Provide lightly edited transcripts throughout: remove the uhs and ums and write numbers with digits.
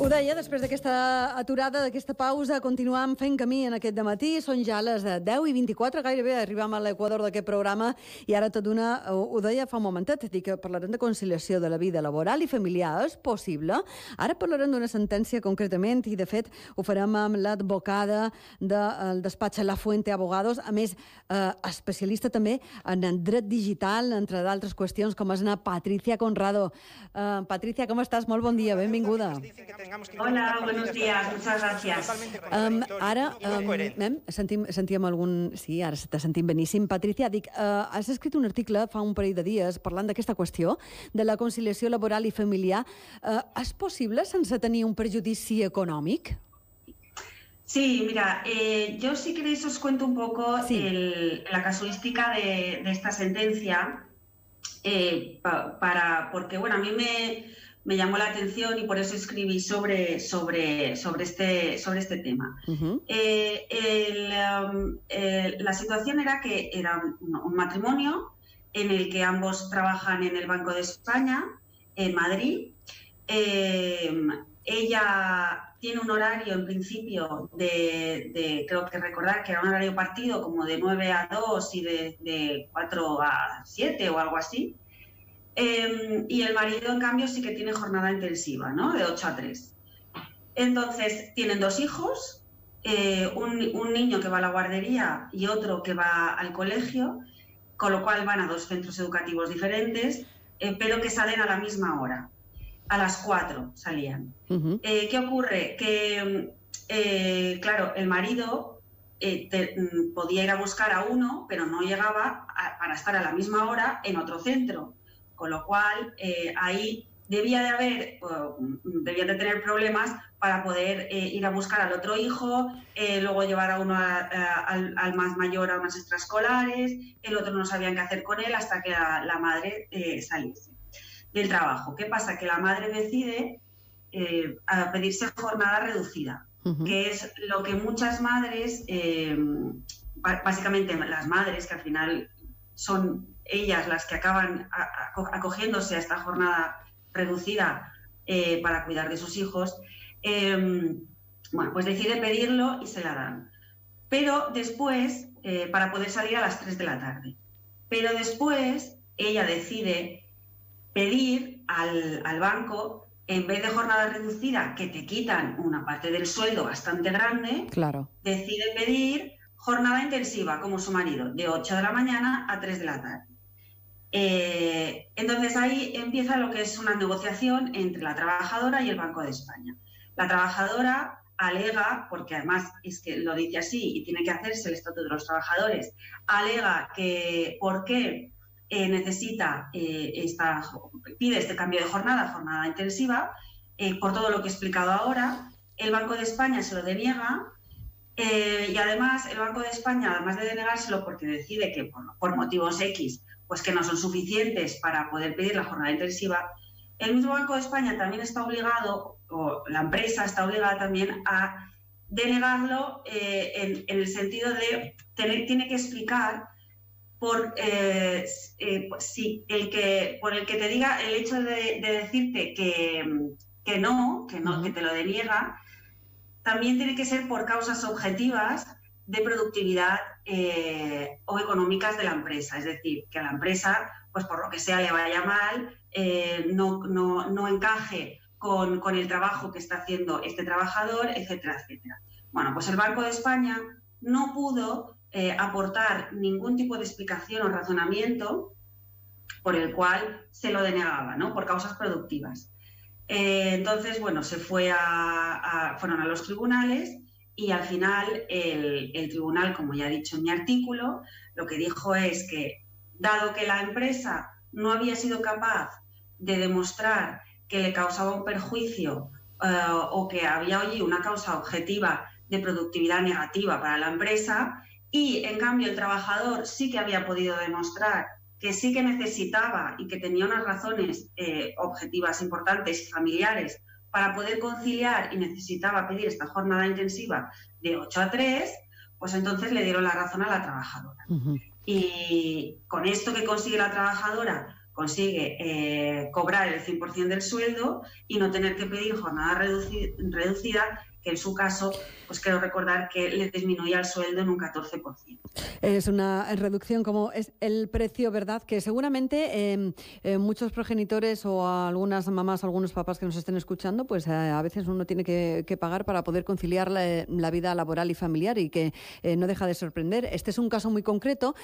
Ho deia, després d'aquesta aturada, d'aquesta pausa, continuam fent camí en aquest dematí. Són ja les 10:24, gairebé arribam a l'equador d'aquest programa, i ara tot d'una, ho deia fa un momentet, dic que parlarem de conciliació de la vida laboral i familiar. És possible? Ara parlarem d'una sentència concretament, i de fet ho farem amb l'advocada del despatx La Fuente Abogados, a més especialista també en dret digital, entre d'altres qüestions, com és Patricia Conrado. Patricia, com estàs? Molt bon dia, benvinguda. Hola, buenos días, muchas gracias. Ara sentíem algun... Sí, ara te sentim beníssim. Patricia, dic, has escrit un article fa un parell de dies parlant d'aquesta qüestió, de la conciliació laboral i familiar. És possible sense tenir un perjudici econòmic? Sí, mira, yo si queréis os cuento un poco la casuística de esta sentencia, porque bueno, a mí me llamó la atención y por eso escribí sobre este tema. La situación era que era un matrimonio en el que ambos trabajan en el Banco de España, en Madrid. Ella tiene un horario, en principio, creo que recordar que era un horario partido como de 9 a 2 y de 4 a 7 o algo así. Y el marido, en cambio, sí que tiene jornada intensiva, ¿no? De 8 a 3. Entonces, tienen 2 hijos, un niño que va a la guardería y otro que va al colegio, con lo cual van a 2 centros educativos diferentes, pero que salen a la misma hora. A las 4 salían. ¿Qué ocurre? Que, claro, el marido podía ir a buscar a uno, pero no llegaba para estar a la misma hora en otro centro. Con lo cual, ahí debía de tener problemas para poder ir a buscar al otro hijo, luego llevar a uno al más mayor a unas extraescolares, el otro no sabían qué hacer con él hasta que la madre saliese del trabajo. ¿Qué pasa? Que la madre decide pedirse jornada reducida, que es lo que muchas madres, básicamente las madres, que al final son ellas las que acaban acogiéndose a esta jornada reducida para cuidar de sus hijos, bueno, pues decide pedirlo y se la dan. Pero después, para poder salir a las 3 de la tarde. Pero después ella decide pedir al banco, en vez de jornada reducida, que te quitan una parte del sueldo bastante grande, claro, decide pedir jornada intensiva, como su marido, de 8 de la mañana a 3 de la tarde. Entonces ahí empieza lo que es una negociación entre la trabajadora y el Banco de España. La trabajadora alega, porque además es que lo dice así y tiene que hacerse el Estatuto de los Trabajadores, alega que por qué pide este cambio de jornada intensiva, por todo lo que he explicado ahora. El Banco de España se lo deniega. Y además el Banco de España, además de denegárselo porque decide que por motivos X, pues que no son suficientes para poder pedir la jornada intensiva, el mismo Banco de España también está obligado, o la empresa está obligada también a denegarlo en el sentido de tiene que explicar por el que te diga el hecho de decirte que te lo deniega. También tiene que ser por causas objetivas de productividad o económicas de la empresa. Es decir, que a la empresa, pues por lo que sea, le vaya mal, no encaje con el trabajo que está haciendo este trabajador, etcétera, etcétera. Bueno, pues el Banco de España no pudo aportar ningún tipo de explicación o razonamiento por el cual se lo denegaba, ¿no? Por causas productivas. Entonces, bueno, fueron a los tribunales y al final el tribunal, como ya he dicho en mi artículo, lo que dijo es que, dado que la empresa no había sido capaz de demostrar que le causaba un perjuicio o que había allí una causa objetiva de productividad negativa para la empresa, y en cambio el trabajador sí que había podido demostrar que sí que necesitaba y que tenía unas razones objetivas importantes y familiares para poder conciliar y necesitaba pedir esta jornada intensiva de 8 a 3, pues entonces le dieron la razón a la trabajadora. Y con esto que consigue la trabajadora, consigue cobrar el 100% del sueldo y no tener que pedir jornada reducida, que en su caso, pues quiero recordar que le disminuía el sueldo en un 14%. Es una reducción como es el precio, ¿verdad? Que seguramente muchos progenitores o algunas mamás, algunos papás que nos estén escuchando, pues a veces uno tiene que pagar para poder conciliar la vida laboral y familiar, y que no deja de sorprender. Este es un caso muy concreto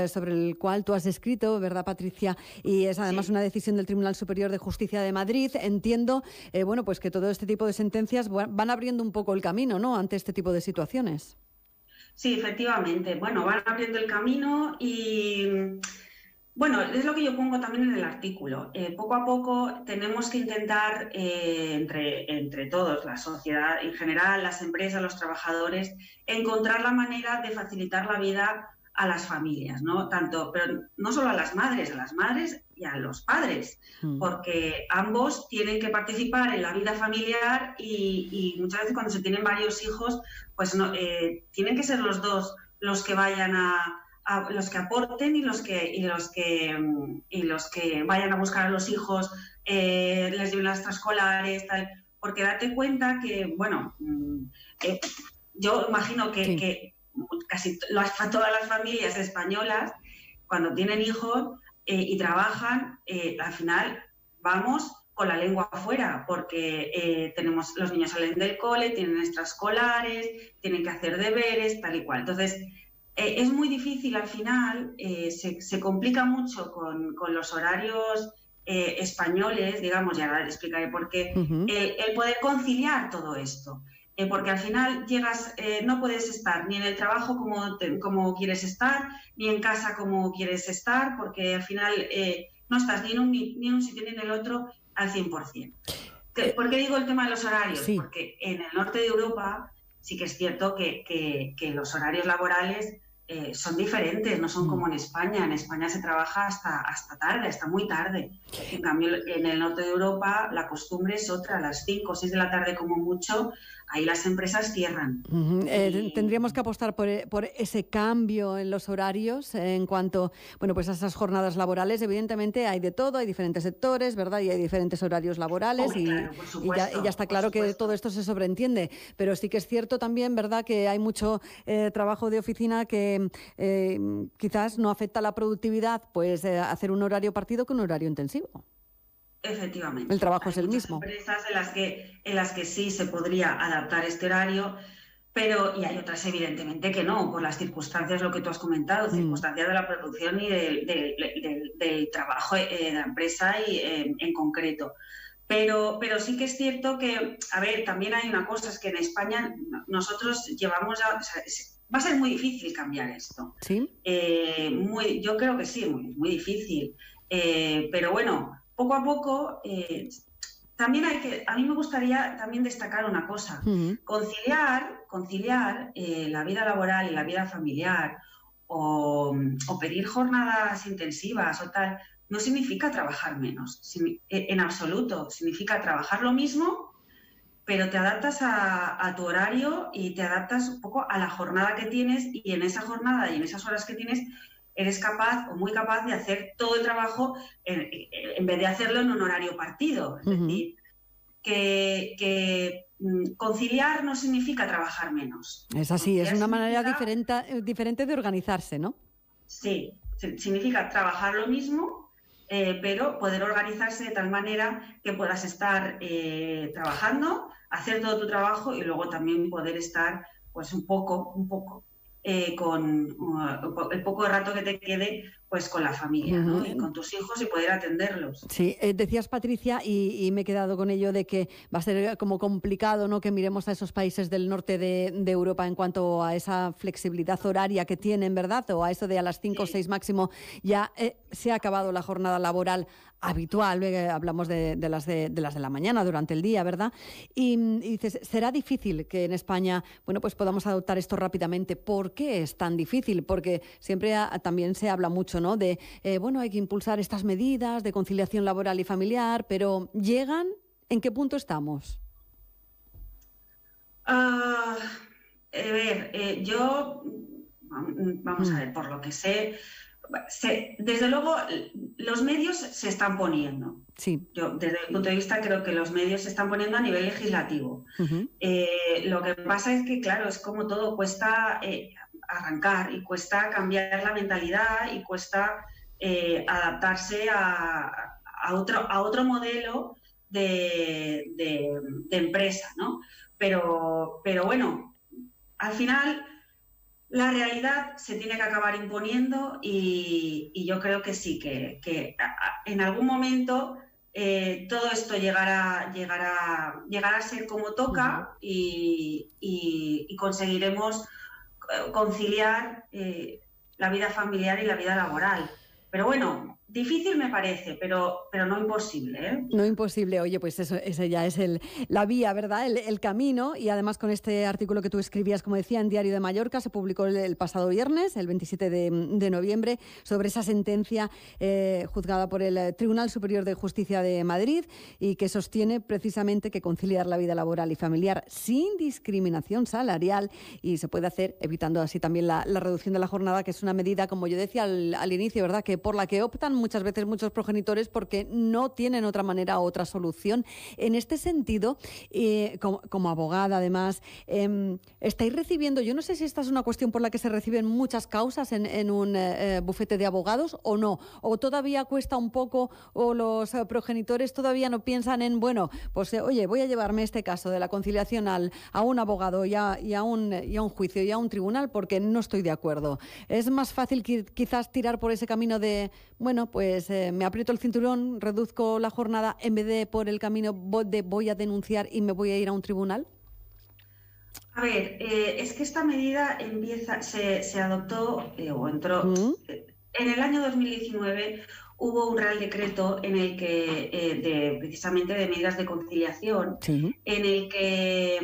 sobre el cual tú has escrito, ¿verdad, Patricia? Y es además una decisión del Tribunal Superior de Justicia de Madrid. Entiendo, bueno, pues que todo este tipo de sentencias van abriendo un poco el camino, ¿no?, ante este tipo de situaciones. Sí, efectivamente. Bueno, van abriendo el camino y, bueno, es lo que yo pongo también en el artículo. Poco a poco tenemos que intentar, entre todos, la sociedad en general, las empresas, los trabajadores, encontrar la manera de facilitar la vida a las familias, ¿no? Pero no solo a las madres y a los padres, porque ambos tienen que participar en la vida familiar y muchas veces cuando se tienen varios hijos, pues no, tienen que ser los dos los que vayan los que aporten y los que vayan a buscar a los hijos, les lleven las extraescolares, tal, porque date cuenta que, bueno, yo imagino que casi todas las familias españolas, cuando tienen hijos y trabajan, al final vamos con la lengua afuera, porque los niños salen del cole, tienen extraescolares, tienen que hacer deberes, tal y cual. Entonces, es muy difícil al final, se complica mucho con los horarios españoles, digamos, ya explicaré por qué, el poder conciliar todo esto. Porque al final no puedes estar ni en el trabajo como quieres estar, ni en casa como quieres estar, porque al final no estás ni en un sitio ni en el otro al 100%. ¿Por qué digo el tema de los horarios? Sí. Porque en el norte de Europa sí que es cierto que los horarios laborales son diferentes, no son como en España. En España se trabaja hasta tarde, hasta muy tarde. En cambio, en el norte de Europa la costumbre es otra, a las 5 o 6 de la tarde como mucho, ahí las empresas cierran. Tendríamos que apostar por ese cambio en los horarios en cuanto, bueno, pues a esas jornadas laborales. Evidentemente hay de todo, hay diferentes sectores, ¿verdad? Y hay diferentes horarios laborales. Claro, por supuesto, y ya está claro que todo esto se sobreentiende. Pero sí que es cierto también, ¿verdad?, que hay mucho trabajo de oficina que quizás no afecta a la productividad, pues hacer un horario partido que un horario intensivo. Efectivamente. El trabajo es el mismo. Hay muchas empresas en las que sí se podría adaptar este horario, y hay otras evidentemente que no, por las circunstancias, lo que tú has comentado, circunstancias de la producción y del trabajo de la empresa y en concreto. Pero sí que es cierto que, a ver, también hay una cosa, es que en España nosotros llevamos va a ser muy difícil cambiar esto. ¿Sí? Yo creo que sí, muy difícil. Pero bueno, poco a poco, también a mí me gustaría también destacar una cosa. Conciliar la vida laboral y la vida familiar o pedir jornadas intensivas o tal, no significa trabajar menos, en absoluto. Significa trabajar lo mismo, pero te adaptas a tu horario y te adaptas un poco a la jornada que tienes, y en esa jornada y en esas horas que tienes eres capaz o muy capaz de hacer todo el trabajo en vez de hacerlo en un horario partido. Es decir, que conciliar no significa trabajar menos. Es así, es una manera diferente de organizarse, ¿no? Sí, significa trabajar lo mismo, pero poder organizarse de tal manera que puedas estar trabajando, hacer todo tu trabajo y luego también poder estar pues un poco con el poco de rato que te quede pues con la familia, ¿no? Y con tus hijos y poder atenderlos. Sí, decías, Patricia, y me he quedado con ello de que va a ser como complicado, ¿no?, que miremos a esos países del norte de Europa en cuanto a esa flexibilidad horaria que tienen, ¿verdad? O a eso de a las 5 o 6 máximo ya se ha acabado la jornada laboral habitual. Hablamos de las de la mañana durante el día, ¿verdad? Y dices, será difícil que en España, bueno, pues podamos adoptar esto rápidamente. ¿Por qué es tan difícil? Porque siempre también se habla mucho, ¿no?, de, bueno, hay que impulsar estas medidas de conciliación laboral y familiar, pero ¿llegan? ¿En qué punto estamos? A ver, yo, vamos a ver, por lo que sé, Desde luego, los medios se están poniendo. Sí. Yo, desde mi punto de vista, creo que los medios se están poniendo a nivel legislativo. Lo que pasa es que, claro, es como todo, cuesta arrancar y cuesta cambiar la mentalidad y cuesta adaptarse a otro modelo de empresa, ¿no? Pero bueno, al final la realidad se tiene que acabar imponiendo y yo creo que sí, que en algún momento todo esto llegará a ser como toca y conseguiremos conciliar la vida familiar y la vida laboral. Pero bueno, difícil me parece, pero no imposible, ¿eh? No imposible. Oye, pues eso, ese ya es la vía, ¿verdad? El camino. Y además con este artículo que tú escribías, como decía, en Diario de Mallorca, se publicó el pasado viernes, el 27 de noviembre, sobre esa sentencia juzgada por el Tribunal Superior de Justicia de Madrid y que sostiene precisamente que conciliar la vida laboral y familiar sin discriminación salarial y se puede hacer evitando así también la reducción de la jornada, que es una medida, como yo decía al inicio, ¿verdad?, que por la que optan muchas veces muchos progenitores porque no tienen otra manera, otra solución. En este sentido, como abogada además, estáis recibiendo, yo no sé si esta es una cuestión por la que se reciben muchas causas en un bufete de abogados o no, o todavía cuesta un poco, o los progenitores todavía no piensan en, bueno, pues oye, voy a llevarme este caso de la conciliación a un abogado y a un juicio y a un tribunal porque no estoy de acuerdo. Es más fácil quizás tirar por ese camino de, bueno, pues me aprieto el cinturón, reduzco la jornada en vez de por el camino de voy a denunciar y me voy a ir a un tribunal. A ver, es que esta medida se adoptó o entró en el año 2019. Hubo un Real Decreto en el que precisamente de medidas de conciliación, sí, en el que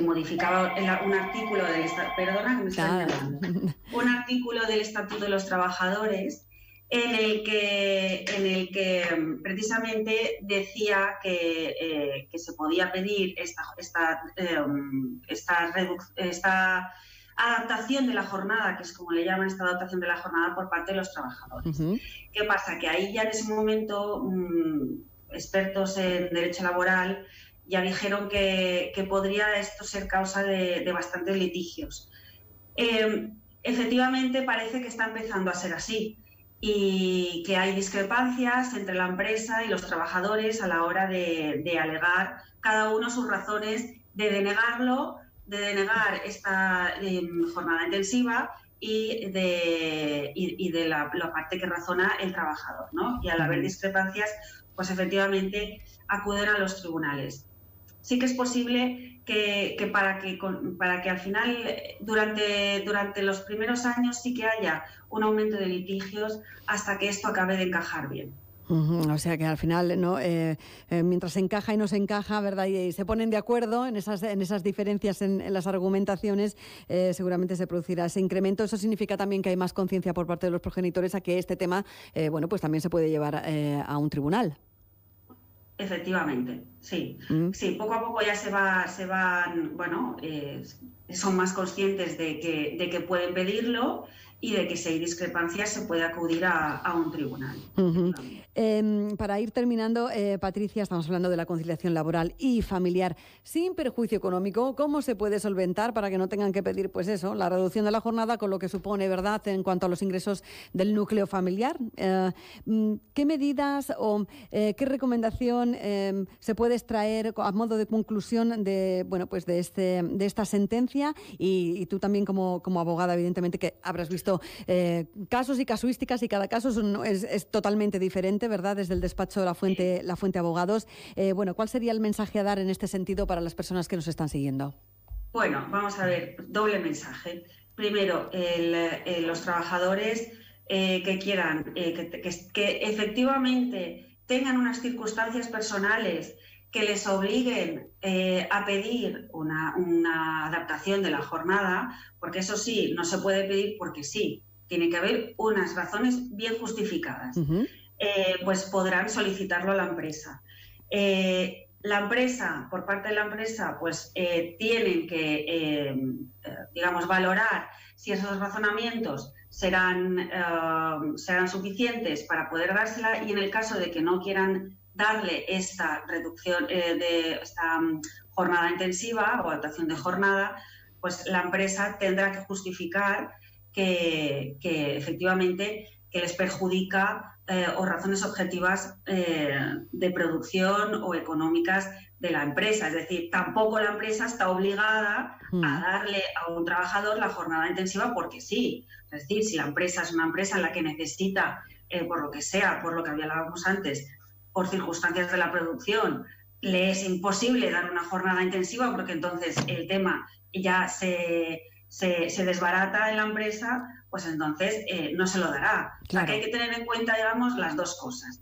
modificaba un artículo del un artículo del Estatuto de los Trabajadores, en el que precisamente decía que se podía pedir esta adaptación de la jornada, que es como le llaman, esta adaptación de la jornada por parte de los trabajadores. ¿Qué pasa? Que ahí ya en ese momento expertos en derecho laboral ya dijeron que podría esto ser causa de bastantes litigios. Efectivamente parece que está empezando a ser así y que hay discrepancias entre la empresa y los trabajadores a la hora de alegar cada uno sus razones de denegar esta jornada intensiva y de la parte que razona el trabajador, ¿no? Y al haber discrepancias, pues efectivamente acuden a los tribunales. Sí que es posible que para que al final, durante los primeros años, sí que haya un aumento de litigios hasta que esto acabe de encajar bien. O sea que al final, ¿no? Mientras se encaja y no se encaja, ¿verdad? Y se ponen de acuerdo en esas diferencias en las argumentaciones, seguramente se producirá ese incremento. Eso significa también que hay más conciencia por parte de los progenitores a que este tema, bueno, pues también se puede llevar a un tribunal. Efectivamente, sí. Sí, poco a poco ya se van, bueno, son más conscientes de que pueden pedirlo y de que si hay discrepancias se puede acudir a un tribunal. Para ir terminando, Patricia, estamos hablando de la conciliación laboral y familiar sin perjuicio económico. ¿Cómo se puede solventar para que no tengan que pedir, pues eso, la reducción de la jornada con lo que supone, ¿verdad?, en cuanto a los ingresos del núcleo familiar? ¿Qué medidas o qué recomendación se puede extraer a modo de conclusión de, bueno, pues de esta sentencia? Y tú también como abogada, evidentemente, que habrás visto casos y casuísticas y cada caso es totalmente diferente, ¿verdad?, desde el despacho de la Fuente Abogados. Bueno, ¿cuál sería el mensaje a dar en este sentido para las personas que nos están siguiendo? Bueno, vamos a ver, doble mensaje. Primero, los trabajadores que quieran, que efectivamente tengan unas circunstancias personales que les obliguen a pedir una adaptación de la jornada, porque eso sí, no se puede pedir porque sí, tiene que haber unas razones bien justificadas. Pues podrán solicitarlo a la empresa. La empresa, por parte de la empresa, pues tienen que, digamos, valorar si esos razonamientos serán suficientes para poder dársela, y en el caso de que no quieran darle esta reducción de esta jornada intensiva o adaptación de jornada, pues la empresa tendrá que justificar que efectivamente que les perjudica o razones objetivas de producción o económicas de la empresa. Es decir, tampoco la empresa está obligada a darle a un trabajador la jornada intensiva porque sí. Es decir, si la empresa es una empresa en la que necesita, por lo que sea, por lo que hablábamos antes, por circunstancias de la producción, le es imposible dar una jornada intensiva porque entonces el tema ya se desbarata en la empresa, pues entonces no se lo dará. Claro. O sea, que hay que tener en cuenta, digamos, las dos cosas.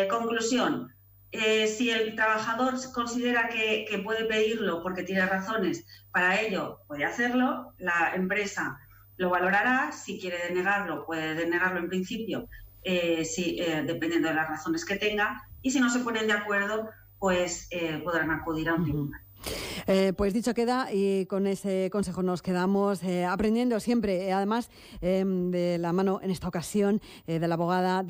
Conclusión, si el trabajador considera que puede pedirlo porque tiene razones para ello, puede hacerlo, la empresa lo valorará, si quiere denegarlo, puede denegarlo en principio, dependiendo de las razones que tenga, y si no se ponen de acuerdo, pues podrán acudir a un tribunal. Pues dicho queda, y con ese consejo nos quedamos aprendiendo siempre, además de la mano en esta ocasión de la abogada,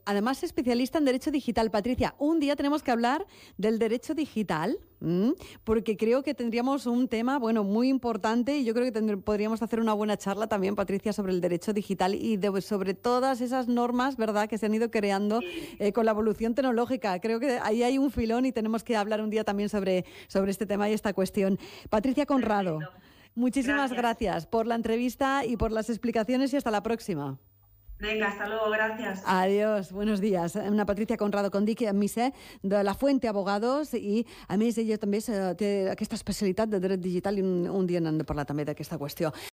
además especialista en Derecho Digital. Patricia, un día tenemos que hablar del Derecho Digital, porque creo que tendríamos un tema muy importante, y yo creo que podríamos hacer una buena charla también, Patricia, sobre el Derecho Digital y sobre todas esas normas, ¿verdad?, que se han ido creando con la evolución tecnológica. Creo que ahí hay un filón y tenemos que hablar un día también sobre este tema y esta cuestión. Patricia Conrado, muchísimas gracias por la entrevista y por las explicaciones, y hasta la próxima. Venga, hasta luego, gracias. Adiós, buenos días. Una Patricia Conrado Condic, Misser, de la Fuente Abogados, i a més ella també té aquesta especialitat de dret digital, i un dia n'hem de parlar també d'aquesta qüestió.